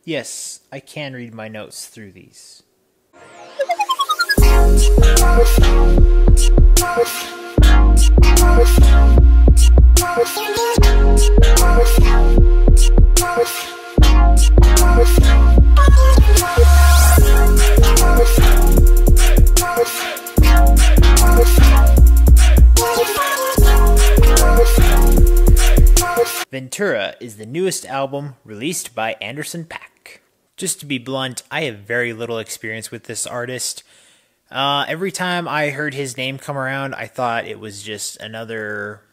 Yes, I can read my notes through these. Ventura is the newest album released by Anderson .Paak. Just to be blunt, I have very little experience with this artist. Every time I heard his name come around, I thought it was just another...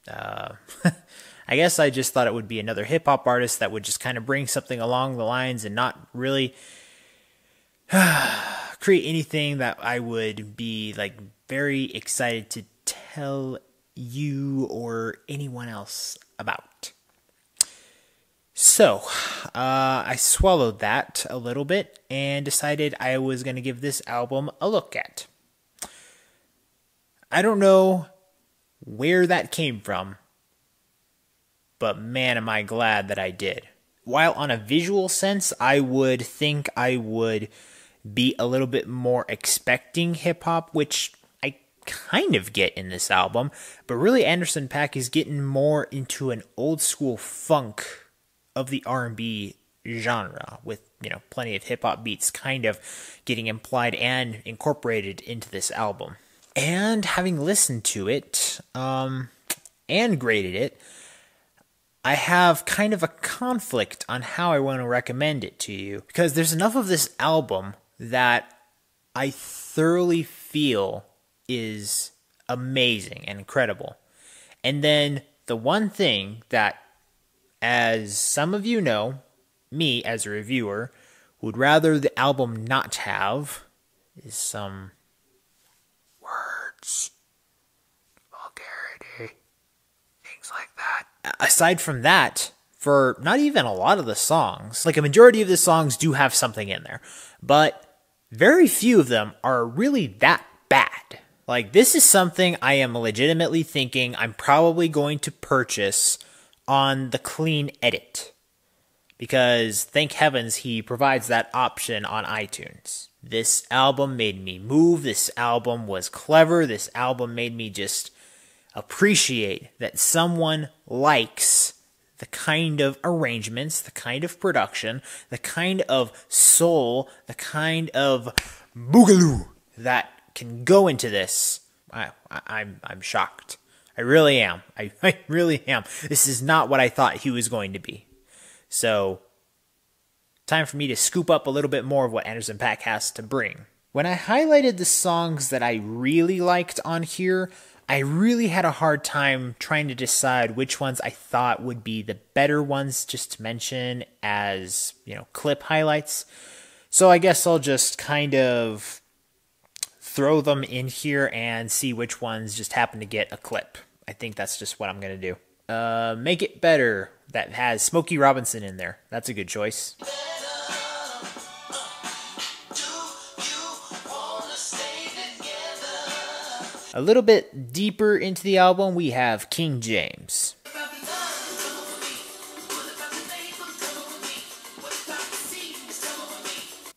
I guess I just thought it would be another hip-hop artist that would just kind of bring something along the lines and not really create anything that I would be like very excited to tell you or anyone else about. So, I swallowed that a little bit and decided I was going to give this album a look at. I don't know where that came from, but man, am I glad that I did. While on a visual sense, I would think I would be a little bit more expecting hip-hop, which I kind of get in this album, but really Anderson .Paak is getting more into an old-school funk of the R&B genre, with, plenty of hip-hop beats kind of getting implied and incorporated into this album. And having listened to it, and graded it, I have kind of a conflict on how I want to recommend it to you, because there's enough of this album that I thoroughly feel is amazing and incredible. And then the one thing that, as some of you know, me as a reviewer would rather the album not have is some words, vulgarity, things like that. Aside from that, for not even a lot of the songs, like a majority of the songs do have something in there, but very few of them are really that bad. Like, this is something I am legitimately thinking I'm probably going to purchase on the clean edit, because thank heavens he provides that option on iTunes. This album made me move. This album was clever. This album made me just appreciate that someone likes the kind of arrangements, the kind of production, the kind of soul, the kind of boogaloo that can go into this. I'm shocked. I really am. I really am. This is not what I thought he was going to be. So, time for me to scoop up a little bit more of what Anderson .Paak has to bring. When I highlighted the songs that I really liked on here, I really had a hard time trying to decide which ones I thought would be the better ones just to mention as, clip highlights. So I guess I'll just kind of throw them in here and see which ones just happen to get a clip. I think that's just what I'm going to do. Make It Better, that has Smokey Robinson in there. That's a good choice. A little bit deeper into the album, we have King James,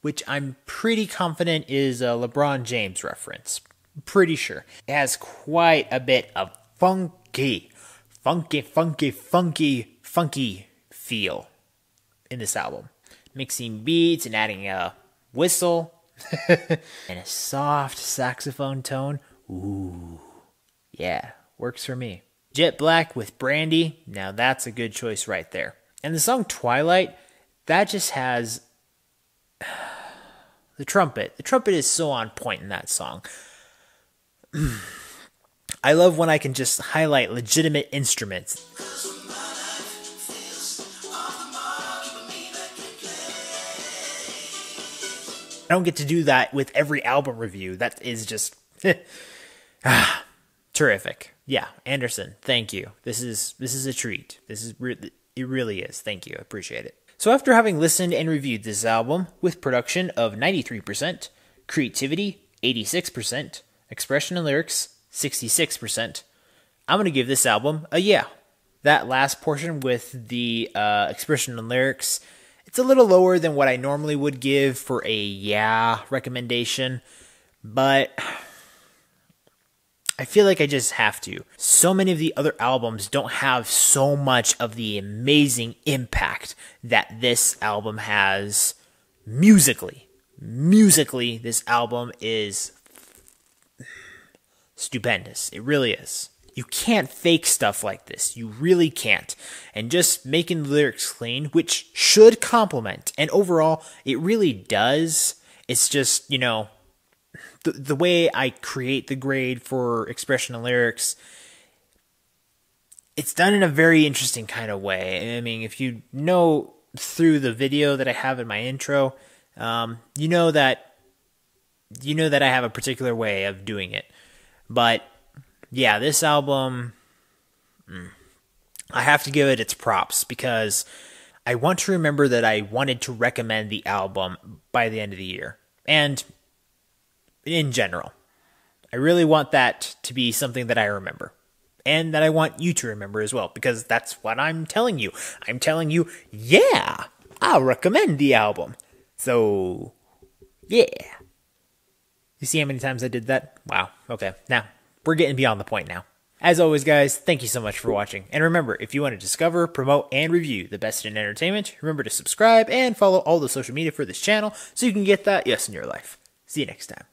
which I'm pretty confident is a LeBron James reference. Pretty sure. It has quite a bit of funky feel in this album. Mixing beats and adding a whistle and a soft saxophone tone. Ooh, yeah, works for me. Jet Black with Brandy, now that's a good choice right there. And the song Twilight, that just has the trumpet. The trumpet is so on point in that song. I love when I can just highlight legitimate instruments. I don't get to do that with every album review. That is just terrific. Yeah, Anderson, thank you. This is a treat. It really is. Thank you. I appreciate it. So after having listened and reviewed this album with production of 93%, creativity 86%, expression and lyrics 66%, I'm going to give this album a yeah. That last portion with the expression and lyrics, It's a little lower than what I normally would give for a yeah recommendation, but I feel like I just have to. So many of the other albums don't have so much of the amazing impact that this album has musically. Musically, this album is stupendous. It really is. You can't fake stuff like this. You really can't. And just making the lyrics clean, which should complement, and overall, it really does. It's just, you know, the way I create the grade for expression and lyrics, it's done in a very interesting kind of way. I mean, if you know through the video that I have in my intro, you know that I have a particular way of doing it. But yeah, this album, I have to give it its props because I want to remember that I wanted to recommend the album by the end of the year. And in general, I really want that to be something that I remember. And that I want you to remember as well, because that's what I'm telling you. I'm telling you, yeah, I'll recommend the album. So, yeah. You see how many times I did that? Wow. Okay. Now, we're getting beyond the point now. As always, guys, thank you so much for watching. And remember, if you want to discover, promote, and review the best in entertainment, remember to subscribe and follow all the social media for this channel so you can get that yes in your life. See you next time.